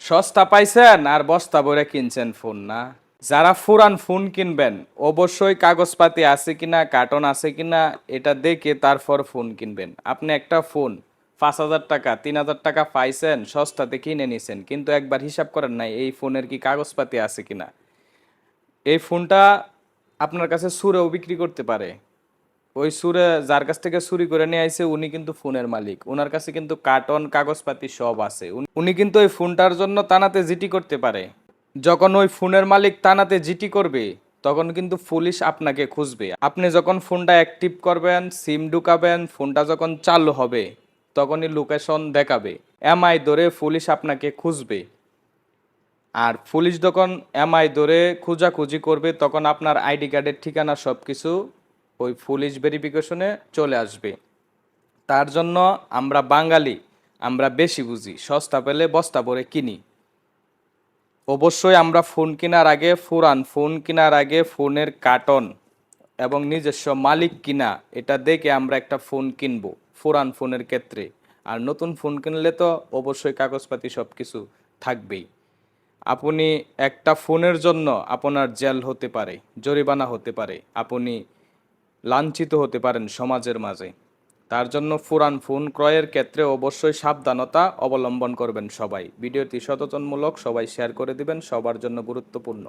সস্তা পাইছেন আর বস্তা ভরে কিনছেন ফোন না। যারা পুরান ফোন কিনবেন অবশ্যই কাগজপাতি আছে কিনা, কার্টন আছে কিনা এটা দেখে তারপর ফোন কিনবেন। আপনি একটা ফোন 5,000 টাকা 3,000 টাকা পাইছেন, সস্তাতে কিনে নিছেন, কিন্তু একবার হিসাব করেন নাই এই ফোনের কি কাগজপাতি আছে কিনা। এই ফোনটা আপনার কাছে সুরেও বিক্রি করতে পারে। ওই সুরে যার কাছ থেকে চুরি করে নিয়ে আইছে উনি কিন্তু ফোনের মালিক, ওনার কাছে কিন্তু কার্টন কাগজপাতি সব আছে। উনি কিন্তু ওই ফোনটার জন্য থানাতে জিডি করতে পারে। যখন ওই ফোনের মালিক থানাতে জিডি করবে তখন কিন্তু পুলিশ আপনাকে খুঁজবে। আপনি যখন ফোনটা অ্যাক্টিভ করবেন, সিম ঢুকাবেন, ফোনটা যখন চালু হবে তখনই লোকেশন দেখাবে, এমআই ধরে পুলিশ আপনাকে খুঁজবে। আর পুলিশ যখন এমআই ধরে খোঁজাখুঁজি করবে তখন আপনার আইডি কার্ডের ঠিকানা সব কিছু ওই পুলিশ ভেরিফিকেশনে চলে আসবে। তার জন্য আমরা বাঙালি, আমরা বেশি বুঝি, সস্তা পেলে বস্তা ভরে কিনি। অবশ্যই আমরা ফোন কেনার আগে ফোন কেনার আগে ফোনের কার্টন এবং নিজস্ব মালিক কিনা এটা দেখে আমরা একটা ফোন কিনবো পুরান ফোনের ক্ষেত্রে। আর নতুন ফোন কিনলে তো অবশ্যই কাগজপাতি সব কিছু থাকবেই। আপনি একটা ফোনের জন্য আপনার জেল হতে পারে, জরিমানা হতে পারে, আপনি লাঞ্ছিত হতে পারেন সমাজের মাঝে। তার জন্য পুরান ফোন ক্রয়ের ক্ষেত্রে অবশ্যই সাবধানতা অবলম্বন করবেন সবাই। ভিডিওটি সচেতনমূলক, সবাই শেয়ার করে দিবেন, সবার জন্য গুরুত্বপূর্ণ।